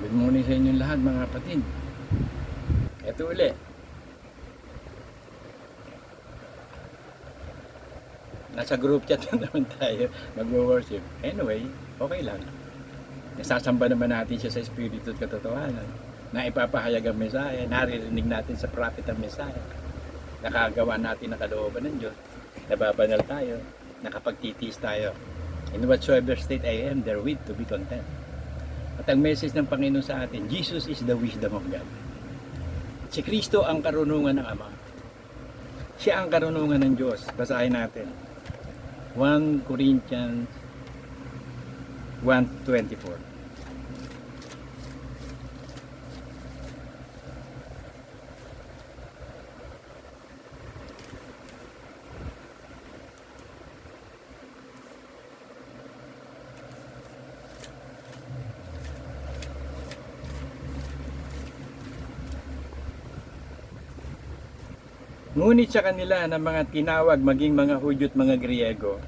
Good morning sa inyong lahat mga kapatid. Ito uli. Nasa group chat na naman tayo mag-worship. Anyway, okay lang. Nasasamba naman natin siya sa Espiritu at katotohanan. Na ipapahayag ang mensahe. Naririnig natin sa prophet ang mensahe. Nakagawa natin ang kalooban ng Diyos. Nababanal tayo. Nakapagtitiis tayo. In whatsoever state I am, therewith to be content. At ang message ng Panginoon sa atin, Jesus is the wisdom of God. Si Kristo ang karunungan ng Ama. Siya ang karunungan ng Diyos. Basahin natin. 1 Corinthians 1:24. Ngunit sa kanila ng mga tinawag maging mga Hudyo at mga Griego,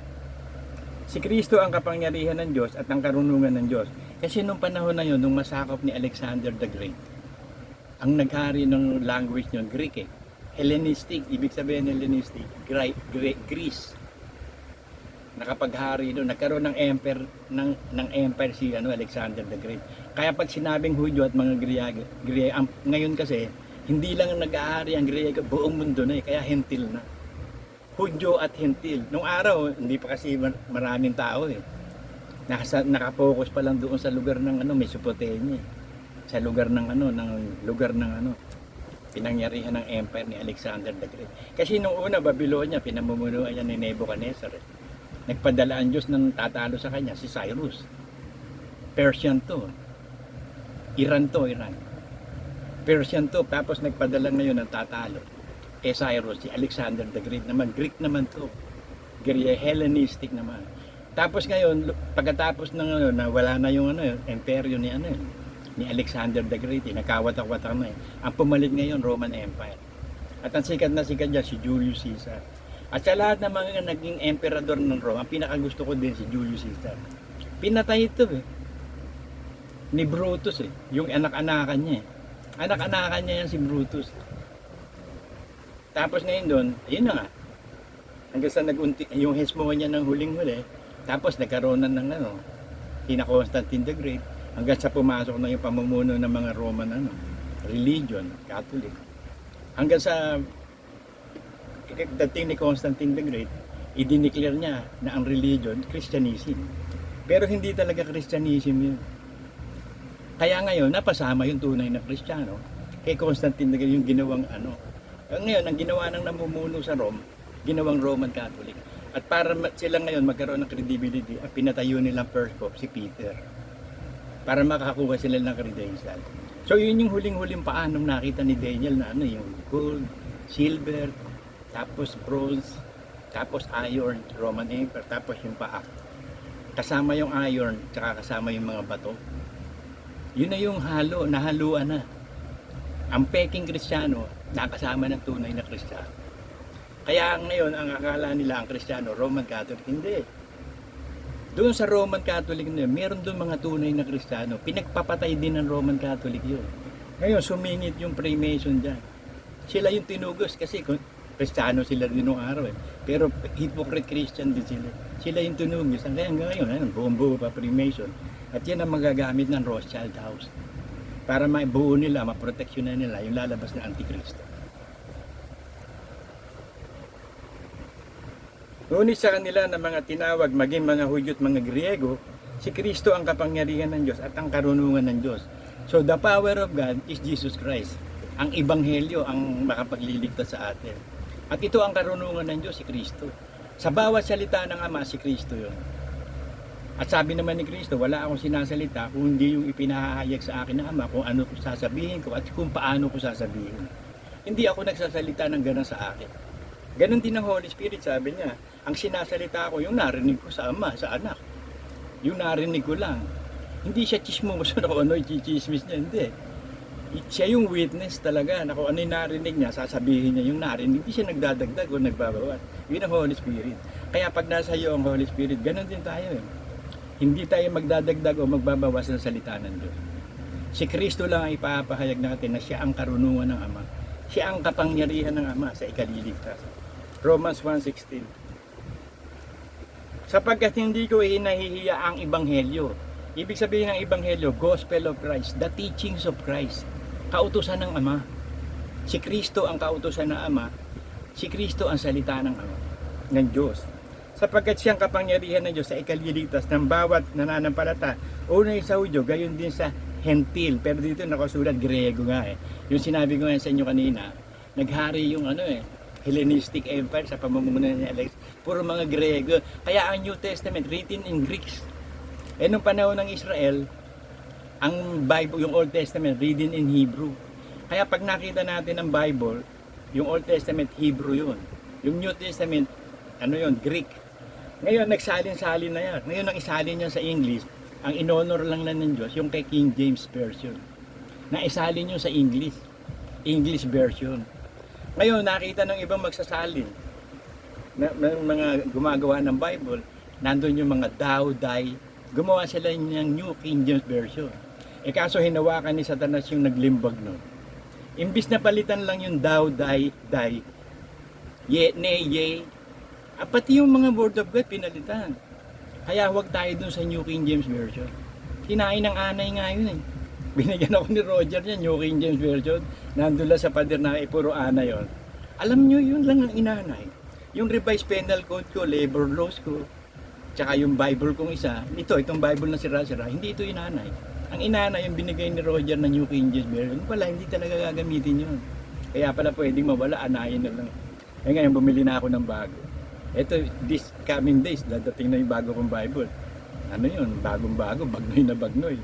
si Kristo ang kapangyarihan ng Diyos at ang karunungan ng Diyos. Kasi nung panahon na yun, nung masakop ni Alexander the Great, ang naghari ng language nyon, Greek eh. Hellenistic, ibig sabihin Hellenistic, Greece. Nakapaghari doon, nagkaroon ng empire si Alexander the Great. Kaya pag sinabing Hudyo at mga Griego, ngayon kasi, hindi lang nag-aari ang Griego, buong mundo na eh, kaya hentil na. Hudyo at hentil. Nung araw, hindi pa kasi maraming tao eh. Nakapokus pa lang doon sa lugar ng Mesopotamia. Sa lugar ng pinangyarihan ng empire ni Alexander the Great. Kasi nung una, Babylonia, pinamumunuan niya ni Nebuchadnezzar. Nagpadala ang Diyos ng tatalo sa kanya, si Cyrus. Persian to. Iran. Persian to, tapos nagpadala ngayon ng tatalo. Cyrus, si Alexander the Great naman, Greek naman to. Hellenistic naman. Tapos ngayon, pagkatapos ng na wala na yung imperyo ni Alexander the Great, nakawatak-watak na eh. Ang pumalit ngayon, Roman Empire. At ang sikat na sikat niya, si Julius Caesar. At sa lahat ng mga naging emperador ng Rome, ang pinakagusto ko din si Julius Caesar. Pinatay ito eh. Ni Brutus eh. Yung anak-anakan niya eh. Anak-anakan niya yan si Brutus. Tapos ngayon doon, ayun na nga. Hanggang sa yung hesmongan niya ng huling-huli, tapos nagkaroon na ng kina Constantine the Great, hanggang sa pumasok na yung pamumuno ng mga Roman religion, Catholic. Hanggang sa dating ni Constantine the Great, i-declare niya na ang religion, Christianism. Pero hindi talaga Christianism yun. Kaya ngayon, napasama yung tunay na Kristiyano kay Constantine the Great, yung ginawang Ngayon, ang ginawa ng namumuno sa Rome, ginawang Roman Catholic. At para sila ngayon magkaroon ng credibility, ang pinatayo nilang first pope, si Peter. Para makakuha sila ng credential. So yun yung huling-huling paanong nakita ni Daniel na yung gold, silver, tapos bronze, tapos iron, Roman Empire, tapos yung paa. Kasama yung iron, tsaka kasama yung mga bato. Yun na yung nahaluan na. Ang peking Kristiyano, nakasama ng tunay na Kristiyano. Kaya ngayon, ang akala nila ang Kristiyano, Roman Catholic, hindi. Doon sa Roman Catholic na yun, meron doon mga tunay na Kristiyano. Pinagpapatay din ng Roman Catholic yun. Ngayon, sumingit yung Freemason dyan. Sila yung tinugos kasi Kristiyano sila din noong araw eh. Pero hypocrite Christian din sila. Sila yung tinugos. Kaya ngayon, buong-buo pa Freemason. At yan ang magagamit ng Rothschild House para maibuo nila, maproteksyonan nila yung lalabas na Antikristo. Ngunit sa kanila na mga tinawag maging mga Hudyo at mga Griego, si Kristo ang kapangyarihan ng Diyos at ang karunungan ng Diyos. So the power of God is Jesus Christ. Ang Ebanghelyo ang makapagliligtas sa atin. At ito ang karunungan ng Diyos, si Kristo. Sa bawat salita ng Ama, si Kristo yun. At sabi naman ni Kristo, wala akong sinasalita kung hindi yung ipinahahayag sa akin ng Ama kung ano ko sasabihin ko at kung paano ko sasabihin. Hindi ako nagsasalita ng gano'n sa akin. Ganon din ang Holy Spirit, sabi niya. Ang sinasalita ko, yung narinig ko sa Ama, sa Anak. Yung narinig ko lang. Hindi siya chismoso na kung ano i-chismis niya, hindi. Siya yung witness talaga na kung ano yung narinig niya, sasabihin niya yung narinig. Hindi siya nagdadagdag o nagbabawas. Yun ang Holy Spirit. Kaya pag nasa iyo ang Holy Spirit, ganon din tayo eh. Hindi tayo magdadagdag o magbabawas ng salita ng Diyos. Si Kristo lang ay ipapahayag natin na siya ang karunungan ng Ama. Siya ang kapangyarihan ng Ama sa ikaliligtas. Romans 1:16. Sapagkat hindi ko hinahihiya ang ebanghelyo. Ibig sabihin ng ebanghelyo, gospel of Christ, the teachings of Christ, kautusan ng Ama. Si Kristo ang kautusan ng Ama, si Kristo ang salita ng Ama, ng Diyos. Sapagkat siyang kapangyarihan ng Diyos sa ikaliligtas ng bawat nananampalata, unay sa Hudyo, gayon din sa Hentil. Pero dito nakasulat Grego nga eh. Yung sinabi ko nga sa inyo kanina, naghari yung Hellenistic Empire sa pamumuno ni Alex, puro mga Grego. Kaya ang New Testament written in Greeks. Nung panahon ng Israel, ang Bible, yung Old Testament written in Hebrew. Kaya pag nakita natin ang Bible, yung Old Testament Hebrew yun. Yung New Testament, Greek. Ngayon, nagsalin-salin na yan. Ngayon, ang isalin niya sa English, ang inonor lang ng Diyos, yung kay King James Version. Na isalin nyo sa English version. Ngayon, nakita ng ibang magsasalin, mga gumagawa ng Bible, nandun yung mga thou, thy, gumawa sila ng New King James Version. Kaso hinawakan ni Satanas yung naglimbag nun. Imbis na palitan lang yung thou, thy, ye, ne, ye, pati yung mga word of God pinalitan. Kaya huwag tayo dun sa New King James Version. Kinain ng anay nga yun eh. Binigyan ako ni Roger niya, New King James Version. Nandun lang sa pader na puro ana yun. Alam nyo, yun lang ang inanay. Yung revised penal code ko, labor laws ko, tsaka yung Bible kong isa, itong Bible na sira-sira, hindi ito inanay. Ang inanay, yung binigay ni Roger na New King James Version, wala, hindi talaga gagamitin yun. Kaya pala pwedeng mawala, anayin na lang. Ngayon, bumili na ako ng bago. Ito, this coming days, dadating na yung bago kong Bible. Bagong-bago, bagnoy na bagnoy.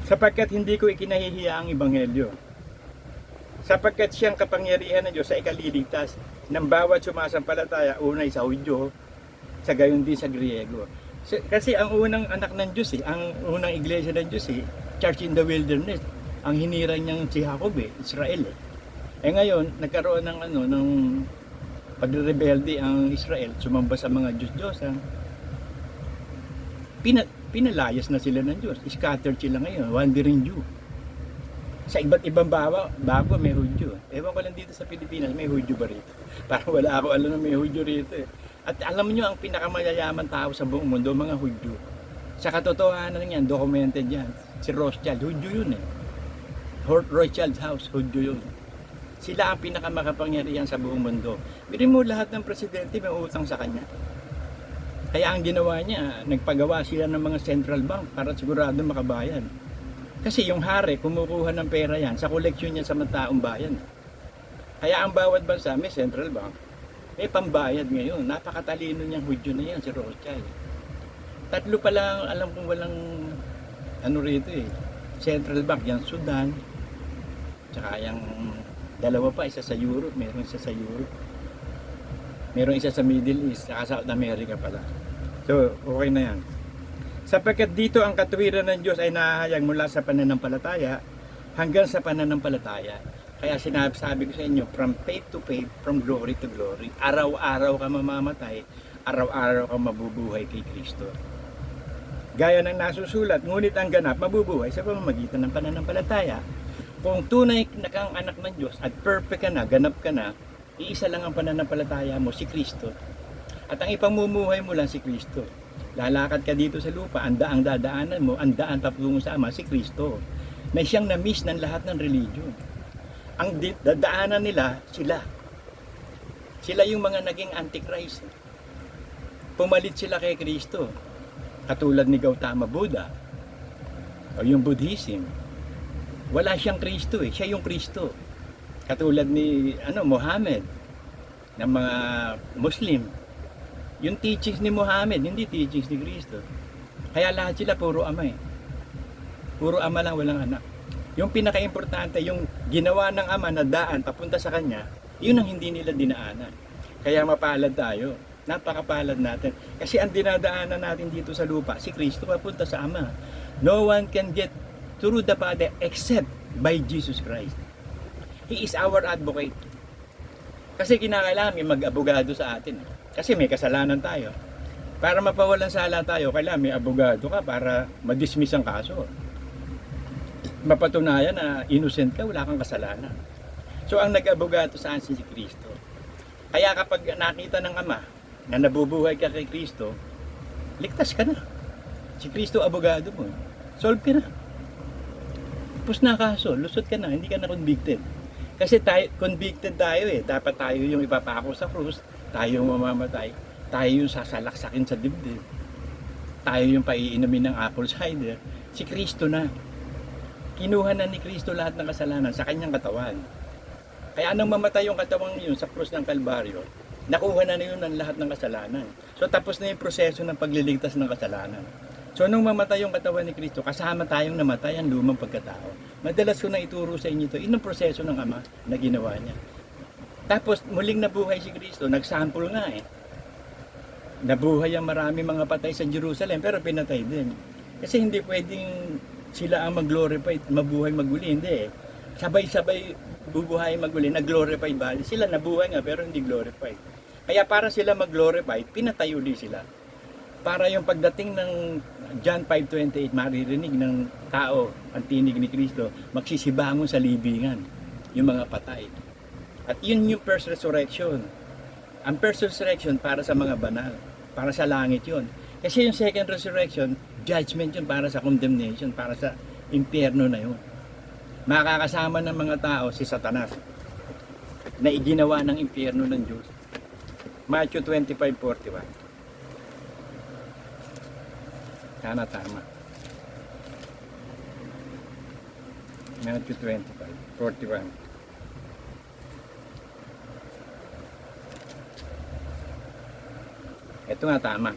Sapagkat hindi ko ikinahihiya ang ebanghelyo. Sapagkat siyang kapangyarihan ng Diyos sa ikaliligtas ng bawat sumasampalataya, unay sa Hudyo, sa gayon din sa Griego. Kasi ang unang anak ng Diyos, ang unang iglesia ng Diyos, Church in the Wilderness, ang hinirang niyang si Jacob, Israel. Ngayon, nagkaroon ng pagrebelde ang Israel, sumamba sa mga Diyos-Diyosan, pinalayas na sila ng Diyos. Scattered sila ngayon, wandering Jew. Sa iba't ibang bago may Hudyo. Ewan ko lang dito sa Pilipinas, may Hudyo ba rito? Parang wala ako alam na may Hudyo rito. At alam niyo ang pinakamayayaman tao sa buong mundo, mga Hudyo. Sa katotohanan yan, documented yan. Si Rothschild, Hudyo yun Rothschild's house, Hudyo yun. Sila ang pinakamakapangyarihan sa buong mundo. Birin mo lahat ng presidente may utang sa kanya. Kaya ang ginawa niya, nagpagawa sila ng mga central bank para sigurado makabayan. Kasi yung hari, kumukuha ng pera yan sa koleksyon niya sa mga taong bayan. Kaya ang bawat bansa may central bank, may pambayad ngayon. Napakatalino niyang Hudyo na yan, si Rothschild. Tatlo pa lang, alam kong walang rito central bank, yung Sudan, tsaka yung dalawa pa, isa sa Europe, meron isa sa Europe. Meron isa sa Middle East, saka South America pala. So, okay na yan. Sapagkat dito ang katuwiran ng Diyos ay nahahayag mula sa pananampalataya hanggang sa pananampalataya. Kaya sabi ko sa inyo, from faith to faith, from glory to glory. Araw-araw ka mamamatay, araw-araw ka mabubuhay kay Kristo. Gaya ng nasusulat, ngunit ang ganap mabubuhay sa pamamagitan ng pananampalataya. Kung tunay na kang anak ng Diyos at perfect ka na, ganap ka na, iisa lang ang pananampalataya mo, si Kristo. At ang ipamumuhay mo lang si Kristo. Lalakad ka dito sa lupa, ang dadaanan mo, ang daan patungo sa Ama, si Kristo. Na siyang na-miss ng lahat ng religion. Ang dadaanan nila, sila. Sila yung mga naging antichrist. Pumalit sila kay Kristo. Katulad ni Gautama Buddha, o yung Buddhism. Wala siyang Kristo siya yung Kristo. Katulad ni Muhammad, ng mga Muslim. Yung teachings ni Muhammad, hindi teachings ni Kristo. Kaya lahat sila puro ama Puro ama lang, walang anak. Yung pinaka-importante, yung ginawa ng ama na daan papunta sa kanya, yun ang hindi nila dinaanan. Kaya mapalad tayo. Napakapalad natin. Kasi ang dinadaanan natin dito sa lupa, si Kristo papunta sa ama. No one can get through the Father except by Jesus Christ. He is our advocate. Kasi kinakailangan may mag-abogado sa atin. Kasi may kasalanan tayo. Para mapawalan sala tayo, kailangan may abogado ka para ma-dismiss ang kaso. mapatunayan na innocent ka, wala kang kasalanan. So ang nag-abogado saan si Kristo. Kaya kapag nakita ng Ama na nabubuhay ka kay Kristo, ligtas ka na. Si Kristo abogado mo. Solve ka na. Tapos na kaso, lusot ka na, hindi ka na convicted. Kasi convicted tayo eh. Dapat tayo yung ipapako sa krus, tayo yung mamamatay, tayo yung sasalaksakin sa dibdib, tayo yung paiinumin ng apple cider. Si Kristo na. Kinuha na ni Kristo lahat ng kasalanan sa kanyang katawan. Kaya nang mamatay yung katawan yun sa krus ng Kalbaryo, nakuha na yun ng lahat ng kasalanan. So tapos na yung proseso ng pagliligtas ng kasalanan. So nung mamatay yung katawan ni Kristo, kasama tayong namatay ang lumang pagkatao. Madalas ko na ituro sa inyo ito, inong proseso ng Ama na ginawa niya. Tapos muling nabuhay si Kristo, nagsample nga eh. Nabuhay ang marami mga patay sa Jerusalem, pero pinatay din. Kasi hindi pwedeng sila ang mag-glorify, mabuhay maguli, hindi eh. Sabay-sabay bubuhay maguli, nag-glorify ba? Sila nabuhay nga pero hindi glorify. Kaya para sila mag-glorify, pinatayo din sila. Para yung pagdating ng John 5:28, maririnig ng tao ang tinig ni Kristo, magsisibangon sa libingan yung mga patay. At yun yung first resurrection. Ang first resurrection para sa mga banal, para sa langit yun. Kasi yung second resurrection, judgment yun para sa condemnation, para sa impyerno na yun. Makakasama ng mga tao si Satanas na iginawa ng impyerno ng Diyos. Matthew 25:41. Sana tama. Matthew 25:41. Ito nga tama.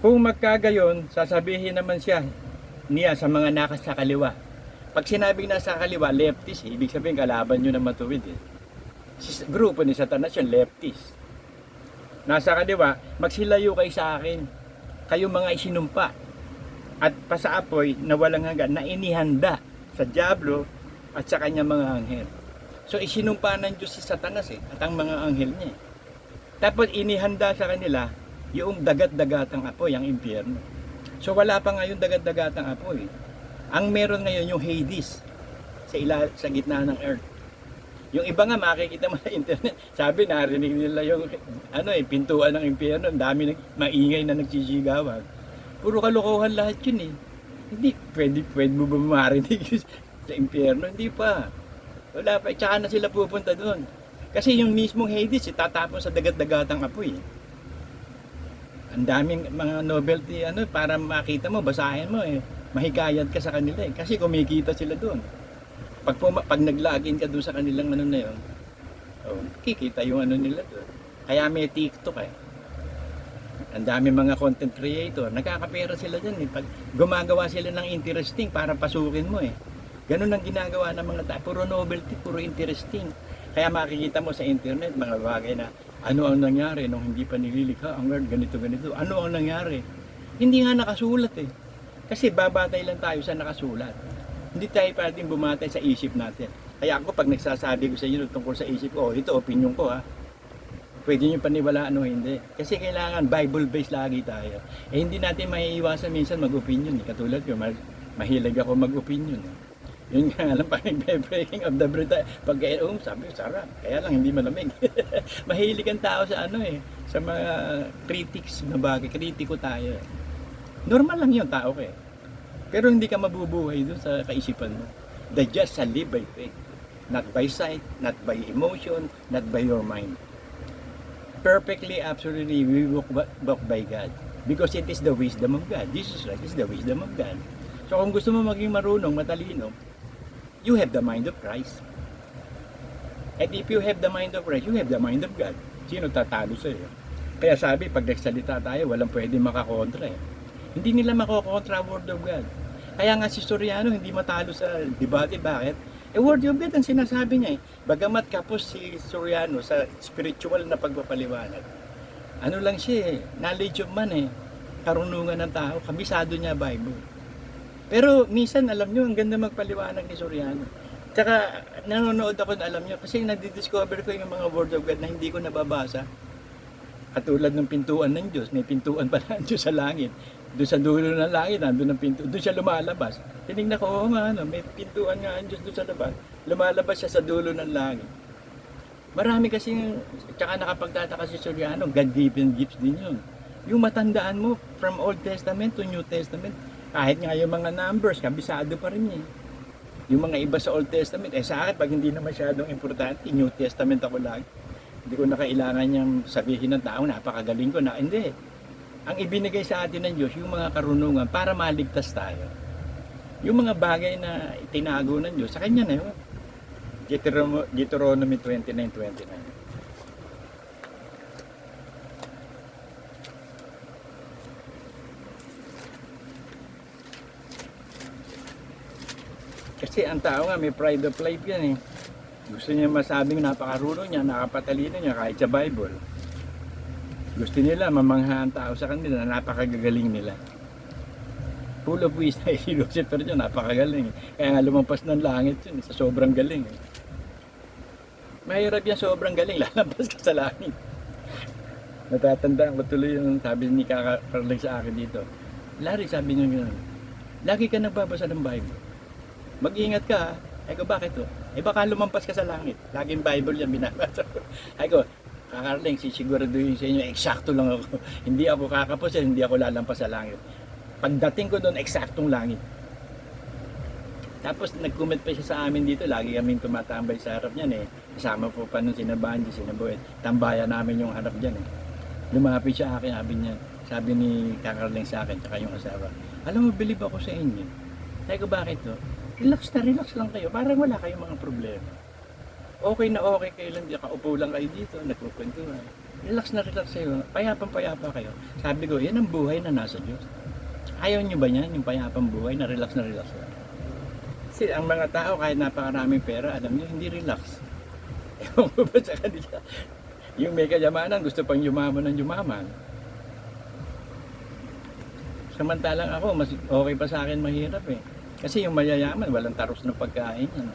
Kung magkagayon, sasabihin naman niya sa mga nasa kaliwa. Pag sinabing nasa kaliwa, leftist, ibig sabihin kalaban nyo na matuwid eh. Grupo ni Satanas yung leftist. Nasa kaliwa, magsilayo kayo sa akin. Kayo mga isinumpa. At pasaapoy na walang hanggan na inihanda sa dyablo at sa kanyang mga anghel. So isinumpa ng Diyos si Satanas eh, at ang mga anghel niya eh. Tapos inihanda sa kanila yung dagat-dagatang apoy, ang impyerno. So wala pa ngayon dagat-dagatang apoy. Ang meron ngayon yung Hades sa gitna ng earth. Yung iba nga makikita mo sa internet, sabi narinig nila yung pintuan ng impyerno, ang dami maingay na nagsisigawan. Puro kalokohan lahat yun eh. Hindi pwede mo ba marinig sa impyerno? Hindi pa. Wala pa, tsaka na sila pupunta doon. Kasi yung mismong Hades tatapon sa dagat-dagatang apoy. Ang daming mga novelty para makita mo, basahin mo eh. Mahikayat ka sa kanila eh. Kasi kumikita sila doon. Pag nag-login ka doon sa kanilang na yun, kikita yung nila doon. Kaya may TikTok eh. Ang daming mga content creator, nagkakapera sila dyan eh. Pag gumagawa sila ng interesting para pasukin mo eh. Ganun ang ginagawa ng mga tao. Puro novelty, puro interesting. Kaya makikita mo sa internet mga bagay na ano ang nangyari nung hindi pa nililikha ang Lord, ganito. Ano ang nangyari? Hindi nga nakasulat eh. Kasi babatay lang tayo sa nakasulat. Hindi tayo pwedeng bumatay sa isip natin. Kaya ako pag nagsasabi ko sa inyo tungkol sa isip ko, ito opinion ko ha. Pwede nyo paniwalaan o hindi. Kasi kailangan Bible-based lagi tayo. Eh hindi natin maiiwasan minsan mag-opinion. Katulad ko, mahilig ako mag-opinion. Yun nga lang, pag nagbe-breaking of the bread, pag sabi ko, sarap. Kaya lang, hindi malamig. Mahilig ang tao sa sa mga critics na bagay. Kritiko tayo. Normal lang yun, tao ka eh. Pero hindi ka mabubuhay doon sa kaisipan mo. The just shall live by faith. Not by sight, not by emotion, not by your mind. Perfectly, absolutely, we walk by God. Because it is the wisdom of God. Jesus Christ is the wisdom of God. So kung gusto mo maging marunong, matalino, you have the mind of Christ. And if you have the mind of Christ, you have the mind of God. Sino tatalo sa iyo? Kaya sabi, pag nagsalita tayo, walang pwedeng makakontra eh. Hindi nila makakontra word of God. Kaya nga si Soriano hindi matalo sa debate. Bakit? Word of God ang sinasabi niya eh. Bagamat kapos si Soriano sa spiritual na pagpapaliwanag. Ano lang siya eh, knowledge of man eh. Karunungan ng tao, kabisado niya Bible. Pero minsan alam nyo, ang ganda magpaliwanag ni Soriano. Tsaka nanonood ako na alam nyo, kasi nadidiscover ko yung mga word of God na hindi ko nababasa. Katulad ng pintuan ng Diyos, may pintuan pala ng Diyos sa langit. Doon sa dulo ng langit, nandun ang pinto. Doon siya lumalabas. Tinignan ko, oo nga, ano, may pintuan nga ang Diyos doon sa labas. Lumalabas siya sa dulo ng langit. Marami kasing, tsaka nakapagtataka si Soriano, God-given gifts din yun. Yung matandaan mo, from Old Testament to New Testament, kahit nga yung mga numbers, kabisado pa rin eh. Yung mga iba sa Old Testament, sa akin, pag hindi na masyadong importante, New Testament ako lagi. Hindi ko na kailangan niyang sabihin ng tao, napakagaling ko na. Hindi. Ang ibinigay sa atin ng Diyos, yung mga karunungan, para maligtas tayo. Yung mga bagay na itinago ng Diyos, sa Kanya na yun. Deuteronomy 29:29. Kasi ang tao nga may pride of life yan eh. Gusto niya masabing napakarunong niya, nakapatalino niya kahit sa Bible. Gusto nila mamangha ang tao sa kanila na napakagagaling nila. Full of wisdom si Lucifer dyan, napakagaling eh. Kaya nga lumampas ng langit yun, sa sobrang galing eh. Mahirap yan, sobrang galing, lalampas ka sa langit. Natatandaan ko tuloy yung sabi ni Kaka-Carly sa akin dito. Larry, sabi niya gano'n, lagi ka nagbabasa ng Bible. Mag-ingat ka ha. Ay ko, bakit to? Baka lumampas ka sa langit. Laging Bible yan binabasa ko. Ay ko, Kaka-Carly, sisiguraduhin sa inyo, eksakto lang ako. Hindi ako kakapos, hindi ako lalampas sa langit. Pagdating ko doon, eksaktong langit. Tapos nag-comment pa siya sa amin dito, lagi kaming tumatambay sa harap niyan eh. Kasama po pa nung sinabanji, sinabuhet. Tambayan namin yung harap diyan eh. Lumapit siya akin, sabi ni Kakarling sa akin, tsaka yung asawa. Alam mo, believe ako sa inyo. Sabi ko, bakit to? Relax lang kayo, parang wala kayong mga problema. Okay na okay kayo lang, kaupo lang kayo dito, nagkukwentuhan. Relax kayo, payapa kayo. Sabi ko, yan ang buhay na nasa Diyos. Ayaw nyo ba yan, yung payapang buhay na relax lang? Kasi ang mga tao, kahit napakaraming pera, alam nyo, hindi relax. Ewan ko ba sa kanila? Yung may kayamanan, gusto pang yumaman ng yumaman. Samantalang ako, mas okay pa sa akin mahirap eh. Kasi yung mayayaman, walang taros ng pagkain yan.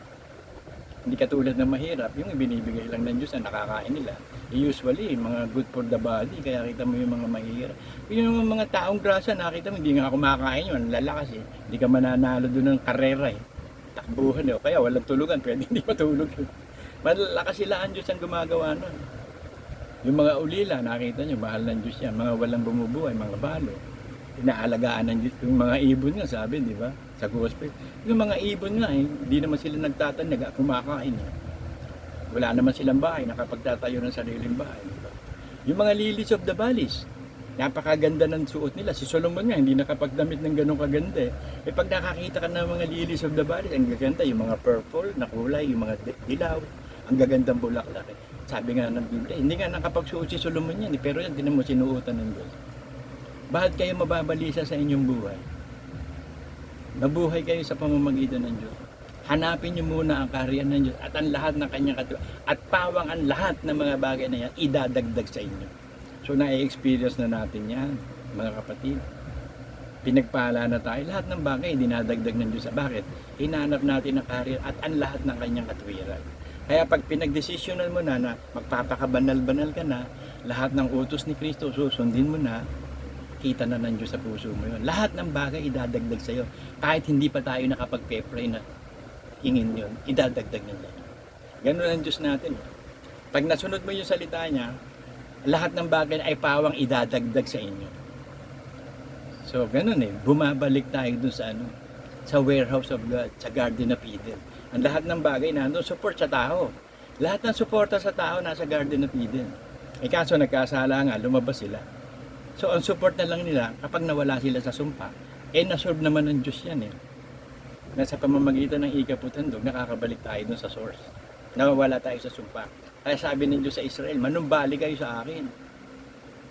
Hindi katulad ng mahirap, yung ibinibigay lang ng Diyos na nakakain nila. Usually, mga good for the body, kaya kita mo yung mga mahirap. Yung mga taong grasa, nakita mo, hindi nga kumakain yun, lalakas eh. Hindi ka mananalo doon ng karera eh. Takbuhan eh, kaya walang tulugan, pwede hindi matulog. Malalakas sila ang Diyos ang gumagawa nun. Yung mga ulila, nakita nyo, mahal ng Diyos yan. Mga walang bumubuhay, mga balo. Inaalagaan ng Diyos. Yung mga ibon nga, sabi, di ba? Sa gospel. Yung mga ibon nga, hindi naman sila nagtatanig, kumakain. Wala naman silang bahay, nakapagtatayo ng sariling bahay. Diba? Yung mga lilies of the valleys, napakaganda ng suot nila. Si Solomon nga, hindi nakapagdamit ng ganong kaganda. Pag nakakita ka ng mga lilies of the valleys, ang gaganda, yung mga purple na kulay, yung mga dilaw, ang gagandang bulaklak. Sabi nga ng Biblia, hindi nga nakapagsuot si Solomon yan, pero yan, tinan mo, sinuotan ng Diyos. Bakit kayo mababalisa sa inyong buhay? Mabuhay kayo sa pamamagitan ng Diyos. Hanapin niyo muna ang kaharian ng Diyos at ang lahat ng kanyang katulad. At pawang ang lahat ng mga bagay na yan, idadagdag sa inyo. So, na-experience na natin yan, mga kapatid. Pinagpala na tayo. Lahat ng bagay, dinadagdag ng Diyos. Bakit? Hinanap natin ang kaharian at ang lahat ng kanyang katwiran. Kaya pag pinagdesisyonan mo na magpapakabanal-banal ka na, lahat ng utos ni Kristo, susundin mo na, kita na ng Diyos sa puso mo yun. Lahat ng bagay idadagdag sa'yo. Kahit hindi pa tayo nakapag-pray na hingin yun, idadagdag nila. Ganun ang Diyos natin. Pag nasunod mo yung salita niya, lahat ng bagay ay pawang idadagdag sa inyo. So, ganun bumabalik tayo dun sa sa warehouse of God, sa Garden of Eden. Ang lahat ng bagay nandun, support sa tao. Lahat ng suporta sa tao nasa Garden of Eden. Kaso nagkasala nga, lumabas sila. So, ang support na lang nila, kapag nawala sila sa sumpa, nasolve naman ng Diyos yan Nasa pamamagitan ng ikaputandog, nakakabalik tayo dun sa source. Nawawala tayo sa sumpa. Kaya sabi ng Diyos sa Israel, manumbalik kayo sa akin.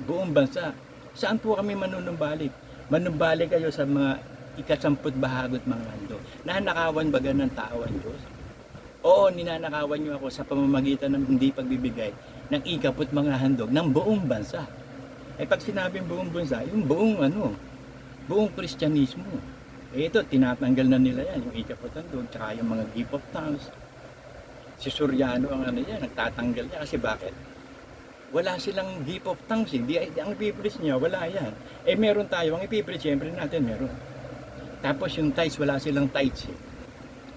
Buong bansa. Saan po kami manunumbalik? Manumbalik kayo sa mga ikasamput bahagot mga handog. Nanakawan baga ng tao ang Diyos? Oo, ninanakawan niyo ako sa pamamagitan ng hindi pagbibigay ng ikaput mga handog ng buong bansa. Pag sinabing buong bansa, yung buong Kristyanismo. Ito, tinatanggal na nila yan, yung ikaputandog, tsaka yung mga gift of tongues. Si Soriano ang yan, nagtatanggal niya. Kasi bakit? Wala silang gift of tongues eh. Ang ipipreach niya, wala yan. Eh meron tayo, ang ipipreach siyempre natin meron. Tapos yung tithes, wala silang tithes eh.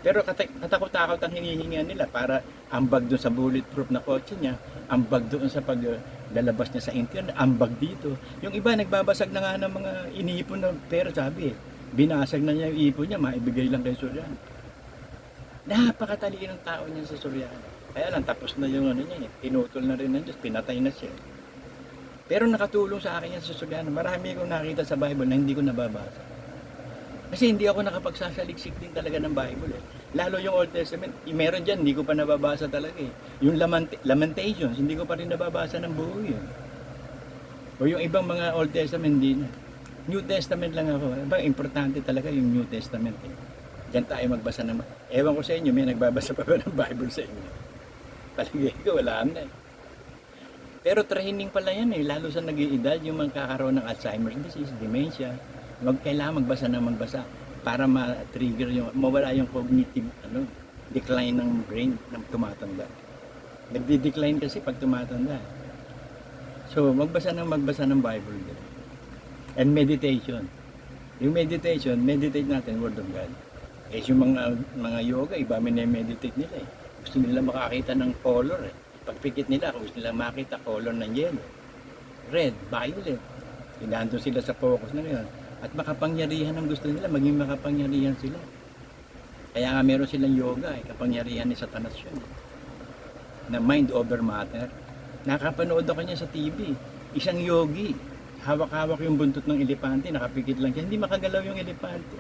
Pero katakot-takot ang hinihingan nila para ambag doon sa bulletproof na kotse niya, ambag doon sa paglalabas niya sa internet, ambag dito. Yung iba nagbabasag na nga ng mga iniipon na pera, sabi eh. Binasag na niya yung ipon niya, maibigay lang kay Soriano. Napakatalino ng tao niya sa Soriano. Kaya lang, tapos na yung ano niya, pinutol na rin ng Diyos, pinatay na siya. Pero nakatulong sa akin yan sa Soriano. Marami akong nakita sa Bible na hindi ko nababasa. Kasi hindi ako nakapagsasaliksik din talaga ng Bible eh. Lalo yung Old Testament, meron dyan, hindi ko pa nababasa talaga eh. Yung Lamentations, hindi ko pa rin nababasa ng buo yun. O yung ibang mga Old Testament, hindi na. New Testament lang ako. Importante talaga yung New Testament eh. Diyan tayo magbasa ng... Ewan ko sa inyo, may nagbabasa pa ba ng Bible sa inyo? Palagay ko, wala na eh. Pero training pala yan eh, lalo sa nag-iedad, yung magkakaroon ng Alzheimer's disease, dementia, kailangan magbasa para ma-trigger yung, mawala yung cognitive decline ng brain ng tumatanda. Nagdi-decline kasi pag tumatanda. So, magbasa ng Bible din. And meditation. Yung meditation, meditate natin, Word of God. Eh, yung mga yoga, iba meditate nila eh. Gusto nila makakita ng color eh. Pagpikit nila, gusto nila makita color ng yellow. Red, violet. Hinahando sila sa focus na ngayon. At makapangyarihan ang gusto nila, maging makapangyarihan sila. Kaya nga meron silang yoga, kapangyarihan ni Satanas yun. Na mind over matter. Nakapanood ako niya sa TV. Isang yogi, hawak-hawak yung buntot ng elepante, nakapikit lang siya. Hindi makagalaw yung elepante.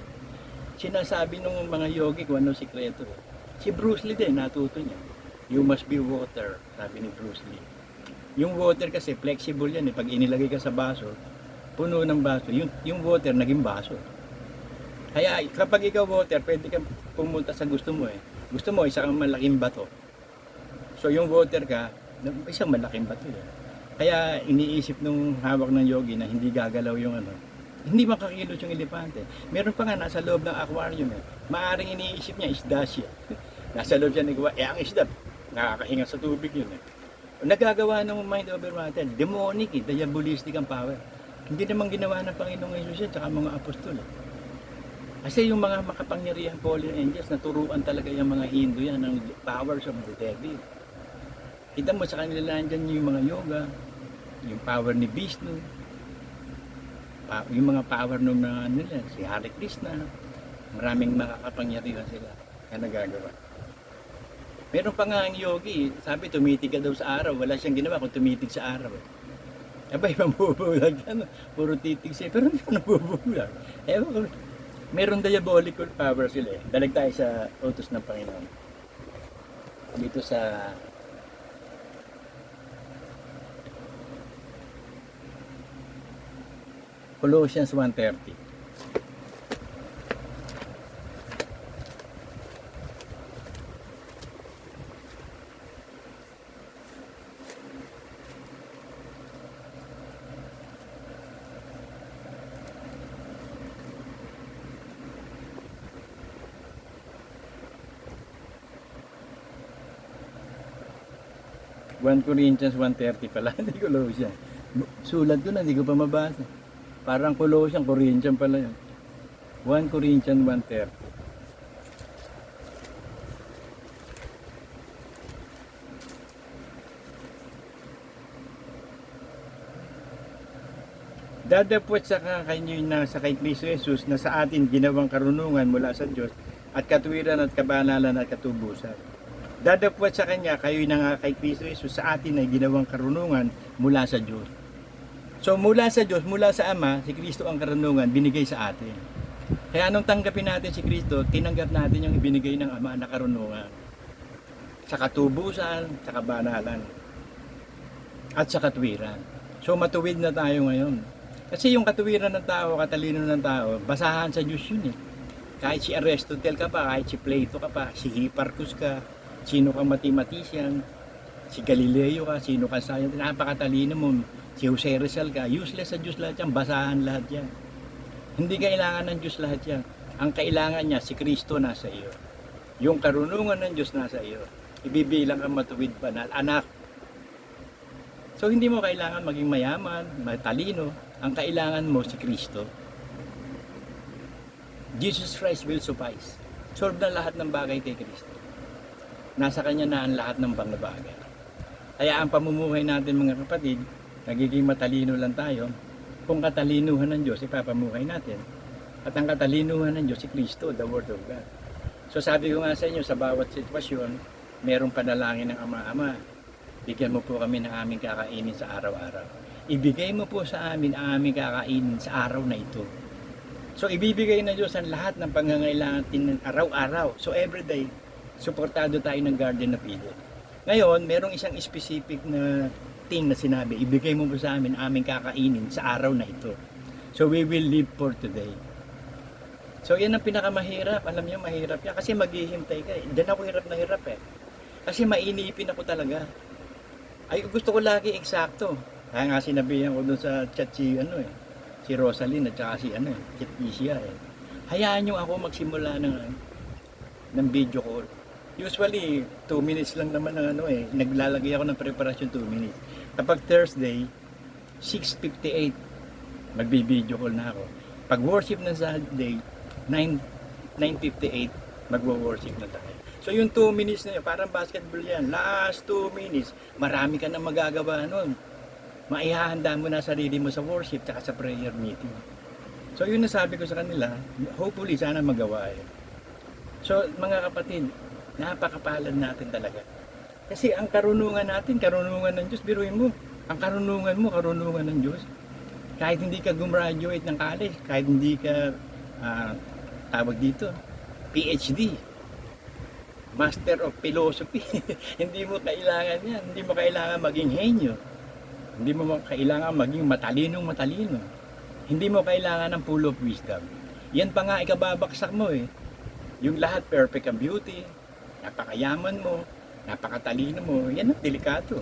Sinasabi ng mga yogi kung ano sikreto. Si Bruce Lee din, natuto niya. You must be water, sabi ni Bruce Lee. Yung water kasi flexible yan eh. Pag inilagay ka sa baso, puno ng baso, yung water naging baso. Kaya kapag ikaw water, pwede kang pumunta sa gusto mo eh. Gusto mo, isang malaking bato. So yung water ka, isang malaking bato eh. Kaya iniisip nung hawak ng yogi na hindi gagalaw yung hindi makakilos yung elepante. Meron pa nga nasa loob ng aquarium eh. Maaring iniisip niya, isda siya. Nasa loob siya nagawa, ang isda, nakakahinga sa tubig yun eh. Nagagawa ng mind over matter, demonic eh, diabolistic ang power. Hindi naman ginawa ng Panginoong Hesus yan, tsaka mga apostol. Kasi yung mga makapangyarihan fallen angels, naturuan talaga yung mga Hindu yan ng powers of the devil. Kita mo sa kanila nandyan yung mga yoga, yung power ni Vishnu, yung mga power ng nila, si Hare Krishna, maraming makakapangyarihan sila na nagagawa. Meron pa nga ang yogi, sabi tumitig ka daw sa araw, wala siyang ginawa kung tumitig sa araw. Abay, mabubulag yan. Puro titig siya. Pero hindi ko nabubulag. Ewan ko. Meron diabolical power sila eh. Dalag tayo sa utos ng Panginoon. Dito sa Colossians 1:30. Corinthians 1:30 pala, hindi Colossians. Sulat ko na, hindi ko pa mabasa. Parang Colossians, Corinthians pala yun. 1 Corinthians 1:30. Dadapwat sa kakanyo na sa kay Kristo Jesus na sa atin ginawang karunungan mula sa Diyos at katwiran at kabanalan at katubusan. Dadapwat sa Kanya kayo na kay Kristo Jesus sa atin ay ginawang karunungan mula sa Diyos. So mula sa Diyos, mula sa Ama, si Kristo ang karunungan binigay sa atin. Kaya nung tanggapin natin si Kristo, tinanggap natin yung ibinigay ng Ama na karunungan. Sa katubusan, sa kabanalan, at sa katwiran. So matuwid na tayo ngayon. Kasi yung katuwiran ng tao, katalino ng tao, basahan sa Diyos yun eh. Kahit si Aristotle ka pa, kahit si Plato ka pa, si Hipparchus ka, sino kang mathematician, si Galileo ka, sino kang scientist, napakatalino mo, si Jose Rizal ka, useless sa Diyos lahat yan, basahan lahat yan. Hindi kailangan ng Diyos lahat yan. Ang kailangan niya, si Kristo nasa iyo. Yung karunungan ng Diyos nasa iyo. Ibibilang kang matuwid banal. Anak, So hindi mo kailangan maging mayaman, matalino. Ang kailangan mo si Kristo. Jesus Christ will suffice. Solve na lahat ng bagay kay Kristo. Nasa Kanya na ang lahat ng mga bagay. Kaya ang pamumuhay natin mga kapatid, nagiging matalino lang tayo. Kung katalinuhan ng Diyos, ipapamuhay natin. At ang katalinuhan ng Diyos si Kristo, the Word of God. So sabi ko nga sa inyo, sa bawat sitwasyon, merong panalangin ng Ama-Ama. Bigyan mo po kami ng aming kakainin sa araw-araw. Ibigay mo po sa amin ang aming kakainin sa araw na ito. So ibibigay ng Diyos ang lahat ng pangangailangan natin araw-araw. So everyday, suportado tayo ng Garden of Eden. Ngayon, merong isang specific na thing na sinabi, ibigay mo po sa amin ang aming kakainin sa araw na ito. So we will live for today. So yan ang pinakamahirap. Alam niyo, mahirap yan. Kasi maghihintay ka. Diyan ako hirap na hirap eh. Kasi mainipin ako talaga. Ay, gusto ko lagi eksakto. Kaya nga sinabihan ko doon sa chat si Rosaline at saka si Kit Isia eh. Hayaan niyo ako magsimula ng video call. Usually 2 minutes lang naman ng naglalagay ako ng preparasyon 2 minutes. Kapag Thursday 6:58 magbi-video call na ako. Pag worship ng Saturday 9:58 magwo-worship na tayo. So yung 2 minutes na yun, parang basketball yan. Last 2 minutes, marami ka na magagawa nun. Maihahanda mo na sarili mo sa worship at sa prayer meeting. So yun nasabi ko sa kanila, hopefully sana magawa eh. So mga kapatid, napakapalad natin talaga. Kasi ang karunungan natin, karunungan ng Diyos, biruin mo. Ang karunungan mo, karunungan ng Diyos. Kahit hindi ka gumraduate ng college, kahit hindi ka, tawag dito, PhD, Master of Philosophy, hindi mo kailangan yan. Hindi mo kailangan maging henyo. Hindi mo kailangan maging matalino. Hindi mo kailangan ng full of wisdom. Yan pa nga ikababaksak mo eh. Yung lahat perfect ang beauty, napakayaman mo, napakatalino mo, yan ang delikato.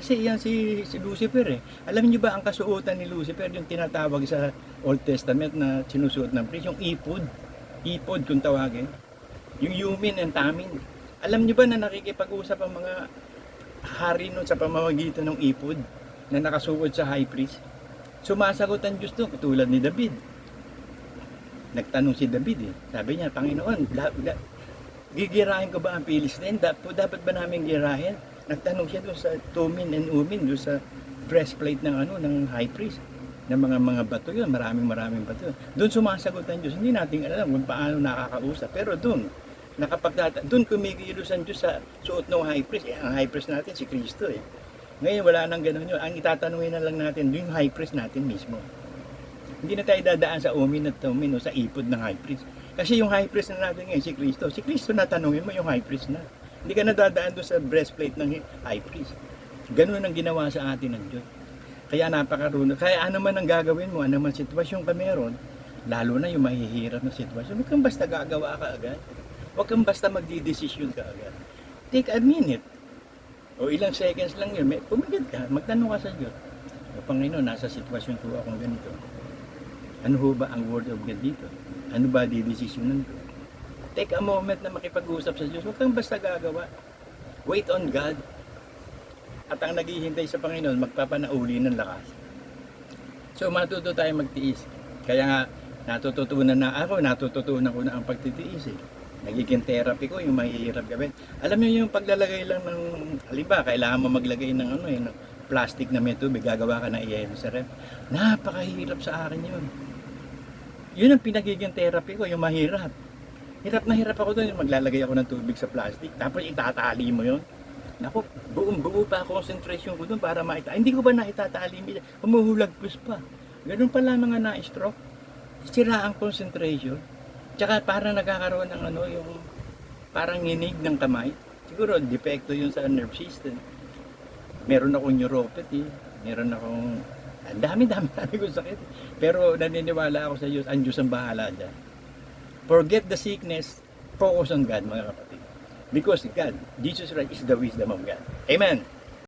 Kasi yan si Lucifer eh. Alam niyo ba ang kasuotan ni Lucifer, yung tinatawag sa Old Testament na sinusuot ng priest, yung ipod kung tawagin. Yung Yumin and Tamin. Alam niyo ba na nakikipag-usap ang mga hari nun sa pamamagitan ng ipod na nakasuot sa high priest? Sumasagot ang Diyos doon, katulad ni David. Nagtanong si David eh. Sabi niya, Panginoon, gigirahin ko ba ang Philistine? Dapat ba namin girahin? Nagtanong siya doon sa Tumin and Umin, doon sa breastplate ng high priest. Ng mga bato yun, maraming bato. Doon sumasagot ang Diyos. Hindi natin alam kung paano nakakausap. Pero doon kumikilos ang Diyos sa suot ng high priest. Ang high priest natin si Kristo eh. Ngayon wala nang ganun yun. Ang itatanungin na lang natin, yung high priest natin mismo. Hindi na tayo dadaan sa umin at tumin o sa ipod ng high priest. Kasi yung high priest na natin ngayon, si Kristo. Si Kristo na tanungin mo yung high priest na. Hindi ka na dadaan doon sa breastplate ng high priest. Ganun ang ginawa sa atin ng Diyos. Kaya napakarunong. Kaya ano man ang gagawin mo, ano man sitwasyon ka meron, lalo na yung mahihirap na sitwasyon, huwag kang basta gagawa ka agad. Huwag kang basta magdidesisyon ka agad. Take a minute. O ilang seconds lang yun. Pumigit ka, magtanong ka sa Diyos. O Panginoon, nasa sitwasyon ko akong ganito. Ano ho ba ang word of God dito? Ano ba didesisyonan ko? Take a moment na makipag-usap sa Diyos. Huwag kang basta gagawa. Wait on God. At ang naghihintay sa Panginoon, magpapanauli ng lakas. So matuto tayo magtiis. Kaya nga, natututunan ko na ang pagtitiis eh. Nagiging therapy ko yung mahihirap gawin. Alam niyo yung paglalagay lang ng, halimbawa, kailangan mo maglagay ng ng plastic na may tubig, gagawa ka ng ihem sa ref. Napakahirap sa akin yun. Yun ang pinagiging therapy ko, yung mahirap. Hirap na hirap ako doon, maglalagay ako ng tubig sa plastic, tapos itatali mo yun. Naku, buo pa concentration ko doon para Hindi ko ba naitatali? Humuhulagpos pa. Ganun pala mga na-stroke. Sira ang concentration. Tsaka parang nagkakaroon ng yung parang nginig ng kamay. Siguro, depekto yun sa nerve system. Meron akong neuropathy. Meron akong... Ang dami ko sakit. Pero naniniwala ako sa Diyos. Ang Diyos ang bahala dyan. Forget the sickness. Focus on God, mga kapatid. Because God, Jesus Christ is the wisdom of God. Amen.